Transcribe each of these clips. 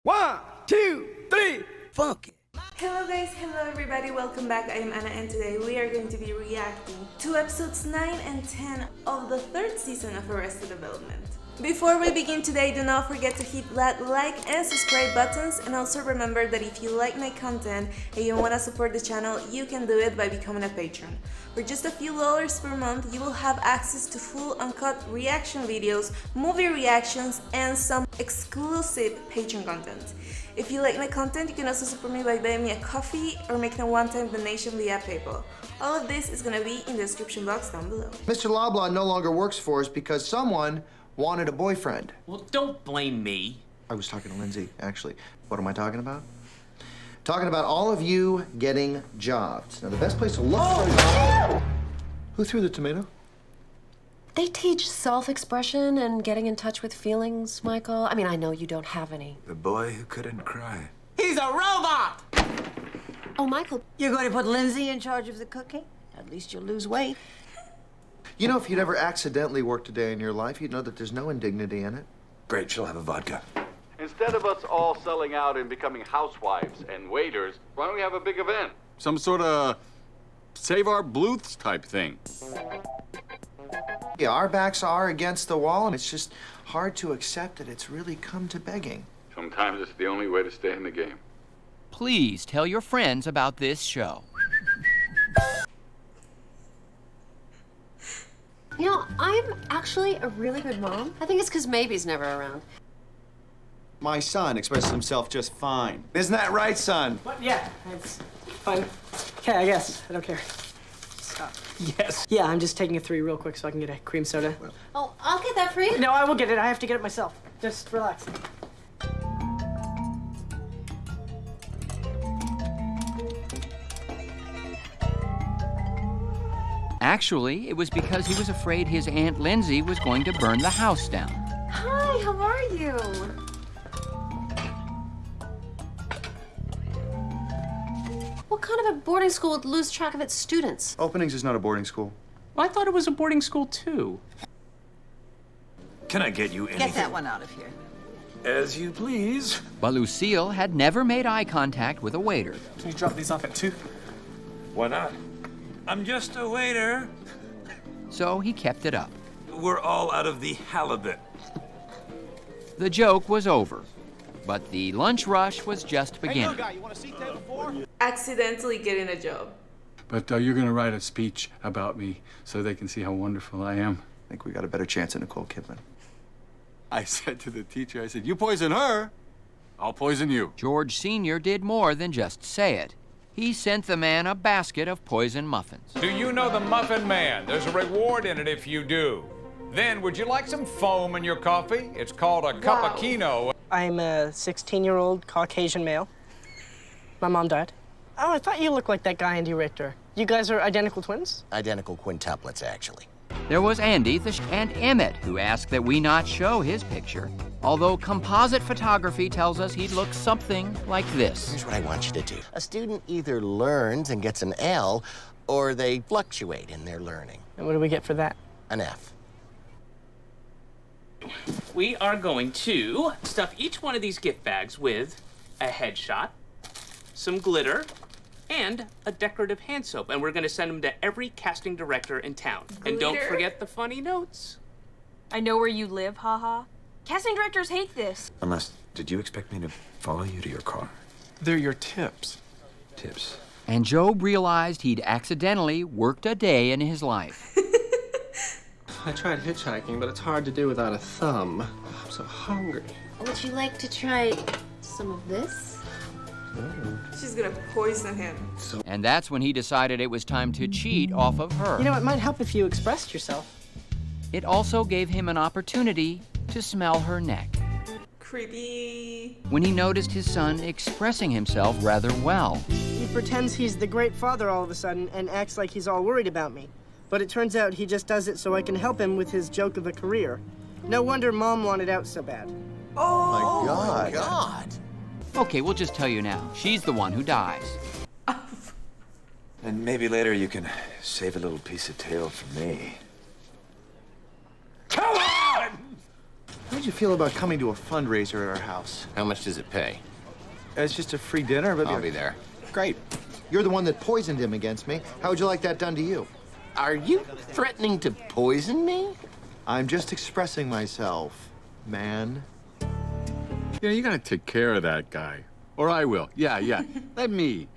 1, 2, 3, funk it. Hello guys, hello everybody, welcome back. I am Anna and today we are going to be reacting to episodes 9 and 10 of the third season of Arrested Development. Before we begin today, do not forget to hit that like and subscribe buttons, and also remember that if you like my content and you want to support the channel, you can do it by becoming a patron. For just a few dollars per month, you will have access to full uncut reaction videos, movie reactions, and some exclusive patron content. If you like my content, you can also support me by buying me a coffee or making a one-time donation via PayPal. All of this is going to be in the description box down below. Mr. Loblaw no longer works for us because someone wanted a boyfriend. Well, don't blame me. I was talking to Lindsay, actually. What am I talking about? Talking about all of you getting jobs. Now, the best place to look for a job... Who threw the tomato? They teach self-expression and getting in touch with feelings, Michael. I mean, I know you don't have any. The boy who couldn't cry. He's a robot! Oh, Michael. You're going to put Lindsay in charge of the cooking? At least you'll lose weight. You know, if you'd ever accidentally worked a day in your life, you'd know that there's no indignity in it. Great, she'll have a vodka. Instead of us all selling out and becoming housewives and waiters, why don't we have a big event? Some sort of save our Bluths type thing. Yeah, our backs are against the wall, and it's just hard to accept that it's really come to begging. Sometimes it's the only way to stay in the game. Please tell your friends about this show. You know, I'm actually a really good mom. I think it's because Maybe's never around. My son expresses himself just fine. Isn't that right, son? What? Yeah, it's fine. Okay, I guess. I don't care. Stop. Yes. Yeah, I'm just taking a 3 real quick so I can get a cream soda. Oh, I'll get that for you. No, I will get it. I have to get it myself. Just relax. Actually, it was because he was afraid his Aunt Lindsay was going to burn the house down. Hi, how are you? What kind of a boarding school would lose track of its students? Openings is not a boarding school. Well, I thought it was a boarding school, too. Can I get you anything? Get that one out of here. As you please. But Lucille had never made eye contact with a waiter. Can you drop these off at 2? Why not? I'm just a waiter. So he kept it up. We're all out of the halibut. The joke was over, but the lunch rush was just beginning. Accidentally getting a job. But you're going to write a speech about me so they can see how wonderful I am. I think we got a better chance at Nicole Kidman. I said to the teacher, I said, you poison her, I'll poison you. George Sr. did more than just say it. He sent the man a basket of poison muffins. Do you know the Muffin Man? There's a reward in it if you do. Then, would you like some foam in your coffee? It's called a cappuccino. I'm a 16-year-old Caucasian male. My mom died. Oh, I thought you looked like that guy, Andy Richter. You guys are identical twins? Identical quintuplets, actually. There was Andy and Emmett, who asked that we not show his picture, although composite photography tells us he'd look something like this. Here's what I want you to do. A student either learns and gets an L, or they fluctuate in their learning. And what do we get for that? An F. We are going to stuff each one of these gift bags with a headshot, some glitter, and a decorative hand soap. And we're going to send them to every casting director in town. Glitter? And don't forget the funny notes. I know where you live, haha. Casting directors hate this. Unless, did you expect me to follow you to your car? They're your tips. Tips. And Job realized he'd accidentally worked a day in his life. I tried hitchhiking, but it's hard to do without a thumb. I'm so hungry. Would you like to try some of this? She's gonna poison him. And that's when he decided it was time to cheat off of her. You know, it might help if you expressed yourself. It also gave him an opportunity to smell her neck. Creepy. When he noticed his son expressing himself rather well. He pretends he's the great father all of a sudden and acts like he's all worried about me. But it turns out he just does it so I can help him with his joke of a career. No wonder Mom wanted out so bad. Oh, my God. Okay, we'll just tell you now. She's the one who dies. And maybe later you can save a little piece of tail for me. Come on! How'd you feel about coming to a fundraiser at our house? How much does it pay? It's just a free dinner, but I'll be there. Great. You're the one that poisoned him against me. How would you like that done to you? Are you threatening to poison me? I'm just expressing myself, man. You know, you gotta take care of that guy. Or I will. Yeah. Let me.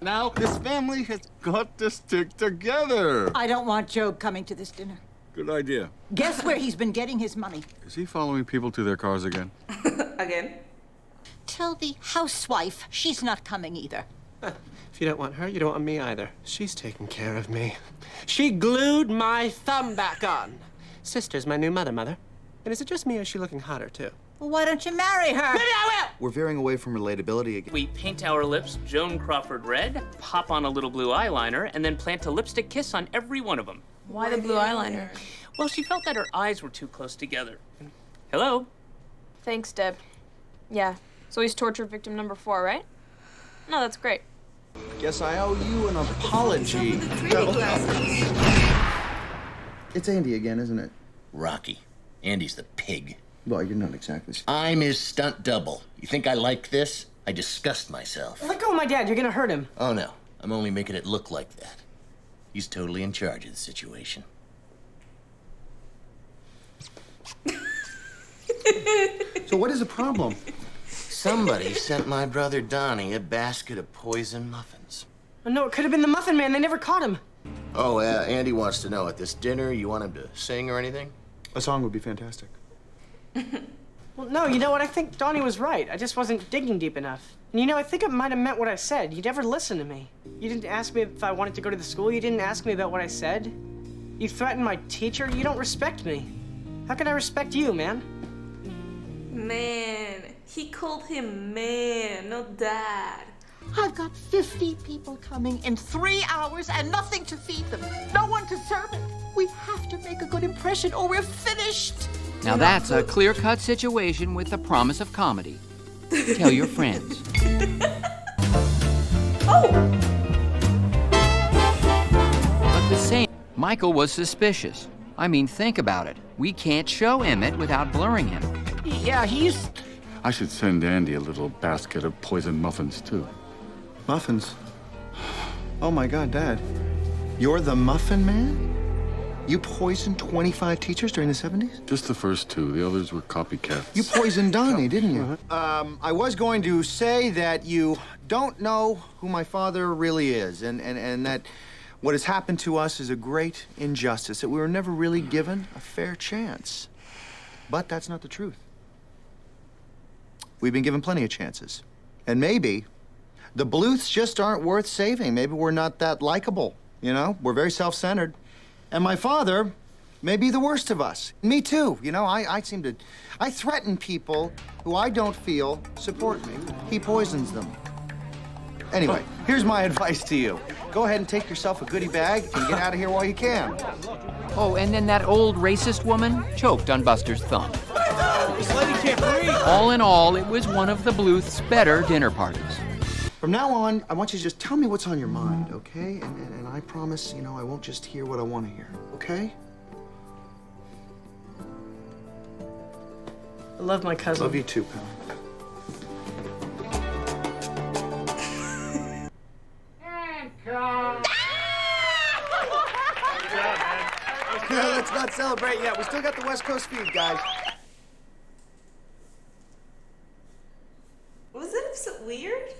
Now, this family has got to stick together. I don't want Joe coming to this dinner. Good idea. Guess where he's been getting his money? Is he following people to their cars again? Again? Tell the housewife she's not coming either. If you don't want her, you don't want me either. She's taking care of me. She glued my thumb back on. Sister's my new mother. And is it just me or is she looking hotter, too? Well, why don't you marry her? Maybe I will! We're veering away from relatability again. We paint our lips Joan Crawford red, pop on a little blue eyeliner, and then plant a lipstick kiss on every one of them. Why the blue eyeliner? Well, she felt that her eyes were too close together. Hello? Thanks, Deb. Yeah, so he's torture victim number 4, right? No, that's great. Guess I owe you an apology. It's Andy again, isn't it? Rocky. Andy's the pig. Well, you're not exactly. I'm his stunt double. You think I like this? I disgust myself. Let go of my dad. You're gonna hurt him. Oh, no. I'm only making it look like that. He's totally in charge of the situation. So what is the problem? Somebody sent my brother Donnie a basket of poison muffins. Oh, no, it could have been the Muffin Man. They never caught him. Oh, Andy wants to know, at this dinner, you want him to sing or anything? A song would be fantastic. Well, no, you know what? I think Donnie was right. I just wasn't digging deep enough. And you know, I think it might have meant what I said. You never listened to me. You didn't ask me if I wanted to go to the school. You didn't ask me about what I said. You threatened my teacher. You don't respect me. How can I respect you, man? Man. He called him man, not dad. I've got 50 people coming in 3 hours and nothing to feed them. No one to serve it. We have to make a good impression or we're finished. Now that's a clear-cut situation with the promise of comedy. Tell your friends. Oh! But the same, Michael was suspicious. I mean, think about it. We can't show Emmett without blurring him. Yeah, he's... I should send Andy a little basket of poison muffins, too. Muffins? Oh my God, Dad. You're the Muffin Man? You poisoned 25 teachers during the 70s? Just the first 2. The others were copycats. You poisoned Donnie, didn't you? I was going to say that you don't know who my father really is, and that what has happened to us is a great injustice, that we were never really given a fair chance. But that's not the truth. We've been given plenty of chances. And maybe the Bluths just aren't worth saving. Maybe we're not that likable, you know? We're very self-centered. And my father may be the worst of us. Me too, you know? I threaten people who I don't feel support me. He poisons them. Anyway, here's my advice to you. Go ahead and take yourself a goodie bag and get out of here while you can. Oh, and then that old racist woman choked on Buster's thumb. This lady can't breathe. All in all, it was one of the Bluth's better dinner parties. From now on, I want you to just tell me what's on your mind, okay? And I promise, you know, I won't just hear what I want to hear, okay? I love my cousin. Love you too, pal. Let's not celebrate yet. We still got the West Coast feed, guys. Was that episode weird?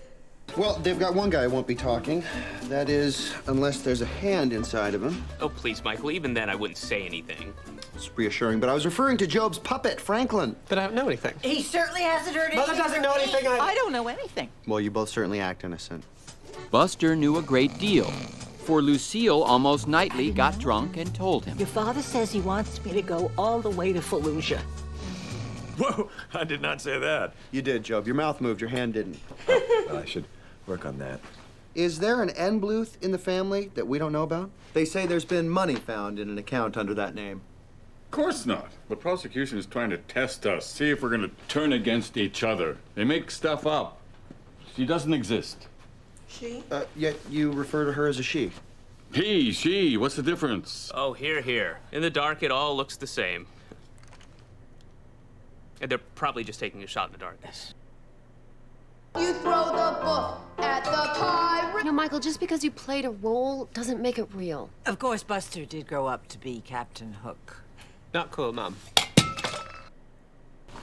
Well, they've got one guy who won't be talking. That is, unless there's a hand inside of him. Oh, please, Michael. Even then, I wouldn't say anything. It's reassuring, but I was referring to Job's puppet, Franklin. But I don't know anything. He certainly hasn't heard anything. Mother doesn't know anything. I don't know anything. Well, you both certainly act innocent. Buster knew a great deal, for Lucille almost nightly got drunk and told him. Your father says he wants me to go all the way to Fallujah. Whoa, I did not say that. You did, Job. Your mouth moved, your hand didn't. Well, I should work on that. Is there an N. Bluth in the family that we don't know about? They say there's been money found in an account under that name. Of course not. The prosecution is trying to test us, see if we're going to turn against each other. They make stuff up. She doesn't exist. She? Yet you refer to her as a she. He, she, what's the difference? Oh, here. In the dark, it all looks the same. And they're probably just taking a shot in the darkness. You throw the book at the pirate. You know, Michael, just because you played a role doesn't make it real. Of course, Buster did grow up to be Captain Hook. Not cool, Mom.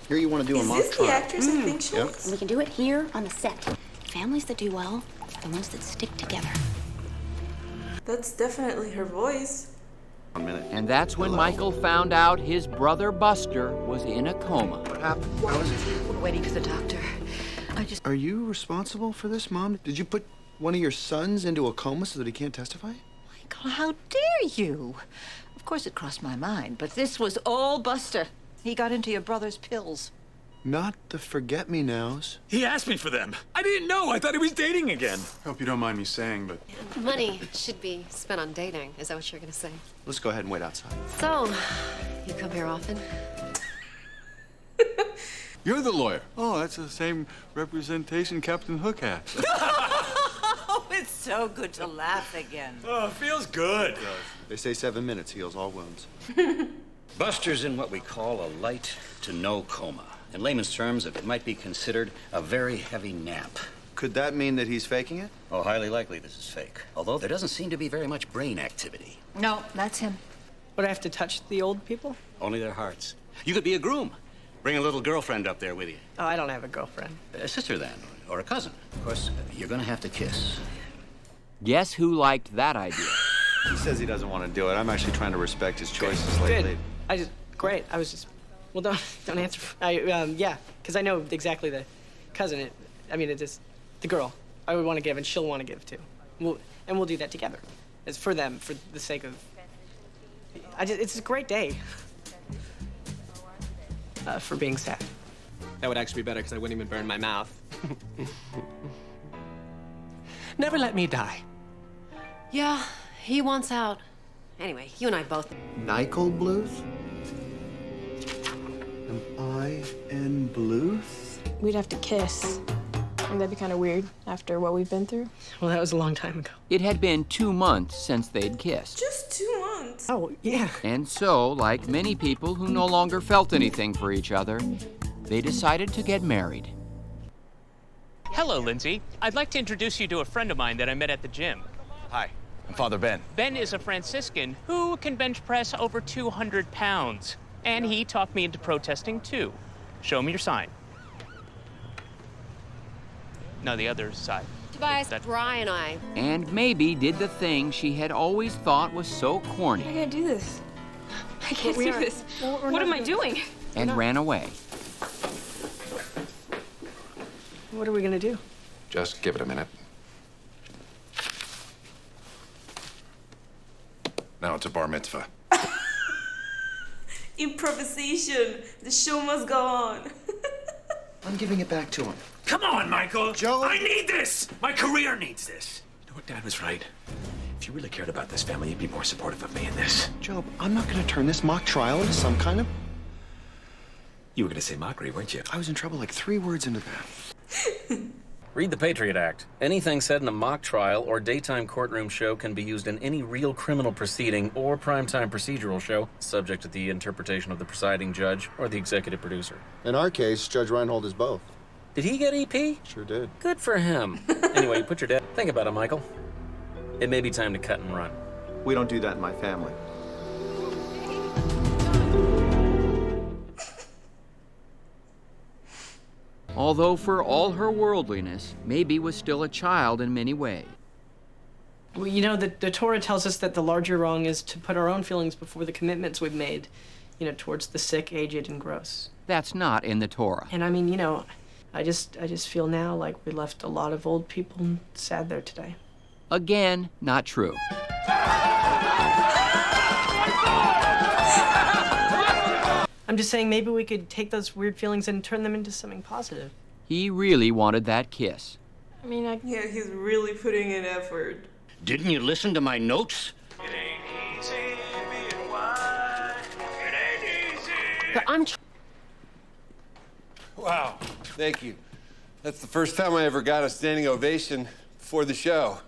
Here you want to do a mock Is this trial. the actress I think she is? We can do it here on the set. Families that do well are the ones that stick together. That's definitely her voice. 1 minute. And that's when Michael found out his brother Buster was in a coma. What happened? How is it? We're waiting for the doctor. Are you responsible for this, Mom? Did you put one of your sons into a coma so that he can't testify? Michael, how dare you? Of course it crossed my mind, but this was all Buster. He got into your brother's pills. Not the forget-me-nows. He asked me for them. I didn't know. I thought he was dating again. Hope you don't mind me saying, but Money should be spent on dating. Is that what you're gonna say? let's go ahead and wait outside. So, you come here often? You're the lawyer. Oh, that's the same representation Captain Hook has. Oh, it's so good to laugh again. Oh, it feels good. They say 7 minutes heals all wounds. Buster's in what we call a light to no coma. In layman's terms, it might be considered a very heavy nap. Could that mean that he's faking it? Oh, highly likely this is fake. Although there doesn't seem to be very much brain activity. No, that's him. Would I have to touch the old people? Only their hearts. You could be a groom. Bring a little girlfriend up there with you. Oh, I don't have a girlfriend. A sister, then, or a cousin. Of course, you're gonna have to kiss. Guess who liked that idea? He says he doesn't want to do it. I'm actually trying to respect his choices Good. lately. Great. I was just, well, don't answer. Yeah, because I know exactly the cousin. It is the girl I would want to give and she'll want to give too. We'll do that together. It's for them, for the sake of, it's a great day. For being sad. That would actually be better because I wouldn't even burn my mouth. Never let me die. Yeah, he wants out. Anyway, you and I both. Michael Bluth? Am I in Bluth? We'd have to kiss. Wouldn't that be kind of weird after what we've been through? Well, that was a long time ago. It had been 2 months since they'd kissed. Just 2 months. Oh, yeah. And so, like many people who no longer felt anything for each other, they decided to get married. Hello, Lindsay. I'd like to introduce you to a friend of mine that I met at the gym. Hi, I'm Father Ben. Ben is a Franciscan who can bench press over 200 pounds. And he talked me into protesting, too. Show me your sign. No, the other side. Tobias, Bri and I. And maybe did the thing she had always thought was so corny. I gotta do this. I can't do this. What am I doing? And ran away. What are we gonna do? Just give it a minute. Now it's a bar mitzvah. Improvisation. The show must go on. I'm giving it back to him. Come on, Michael. Joe. I need this. My career needs this. You know what? Dad was right. If you really cared about this family, you'd be more supportive of me in this. Job, I'm not going to turn this mock trial into some kind of... You were going to say mockery, weren't you? I was in trouble like 3 words into that. Read the Patriot Act. Anything said in a mock trial or daytime courtroom show can be used in any real criminal proceeding or primetime procedural show, subject to the interpretation of the presiding judge or the executive producer. In our case, Judge Reinhold is both. Did he get EP? Sure did. Good for him. Anyway, you put your dad... Think about it, Michael. It may be time to cut and run. We don't do that in my family. Although for all her worldliness, Maybe was still a child in many ways. Well, you know, the Torah tells us that the larger wrong is to put our own feelings before the commitments we've made, towards the sick, aged, and gross. That's not in the Torah. And I mean, I just feel now like we left a lot of old people sad there today. Again, not true. I'm just saying maybe we could take those weird feelings and turn them into something positive. He really wanted that kiss. I mean, yeah, he's really putting in effort. Didn't you listen to my notes? But I'm... Wow, thank you. That's the first time I ever got a standing ovation for the show.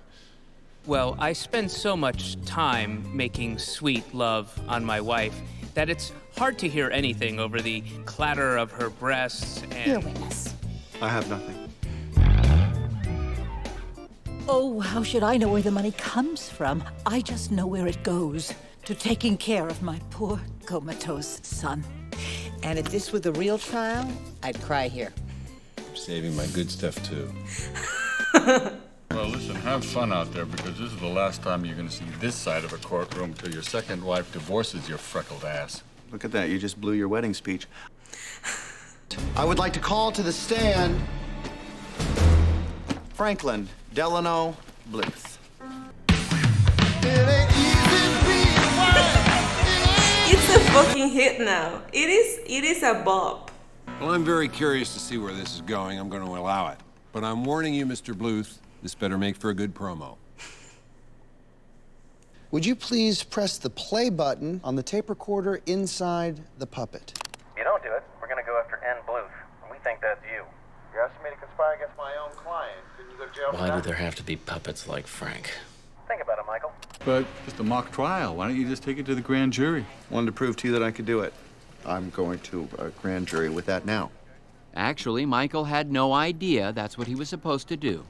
Well, I spend so much time making sweet love on my wife that it's hard to hear anything over the clatter of her breasts and... Your witness. I have nothing. Oh, how should I know where the money comes from? I just know where it goes. To taking care of my poor comatose son. And if this were the real trial, I'd cry here. I'm saving my good stuff, too. Well, listen, have fun out there, because this is the last time you're going to see this side of a courtroom till your second wife divorces your freckled ass. Look at that, you just blew your wedding speech. I would like to call to the stand Franklin Delano Bluth. It's a fucking hit now. It is a bop. Well, I'm very curious to see where this is going. I'm going to allow it. But I'm warning you, Mr. Bluth, this better make for a good promo. Would you please press the play button on the tape recorder inside the puppet? If you don't do it, we're going to go after N. Bluth, and we think that's you. You're asking me to conspire against my own client. Couldn't you go to jail for that? Why do there have to be puppets like Frank? Think about it, Michael. But just a mock trial. Why don't you just take it to the grand jury? Wanted to prove to you that I could do it. I'm going to a grand jury with that now. Actually, Michael had no idea that's what he was supposed to do.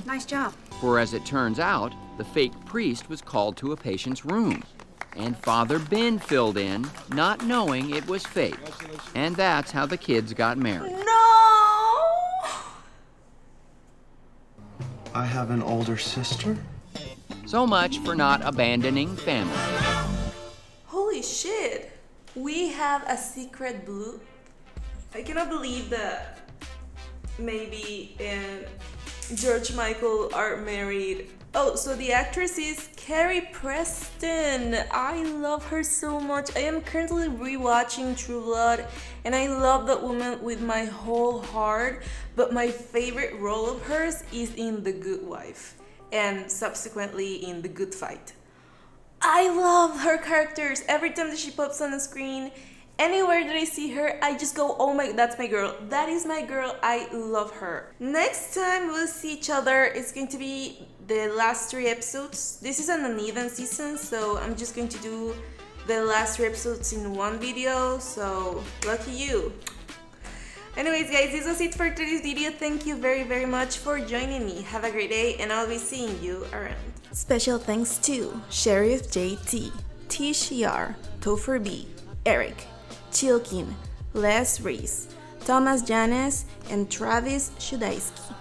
Nice job. For as it turns out, the fake priest was called to a patient's room. And Father Ben filled in, not knowing it was fake. And that's how the kids got married. No! I have an older sister? So much for not abandoning family. Holy shit. We have a secret Bluth. I cannot believe that maybe George Michael are married. Oh, so the actress is Carrie Preston. I love her so much. I am currently rewatching True Blood, and I love that woman with my whole heart. But my favorite role of hers is in The Good Wife, and subsequently in The Good Fight. I love her characters. Every time that she pops on the screen, anywhere that I see her, I just go, oh my, that's my girl. That is my girl. I love her. Next time we'll see each other, it's going to be the last 3 episodes. This is an uneven season, so I'm just going to do the last 3 episodes in one video, so lucky you. Anyways guys, this was it for today's video. Thank you very, very much for joining me. Have a great day, and I'll be seeing you around. Special thanks to Sheriff JT, TCR, Topher B, Eric, Chilkin, Les Reese, Thomas Janes, and Travis Shudaisky.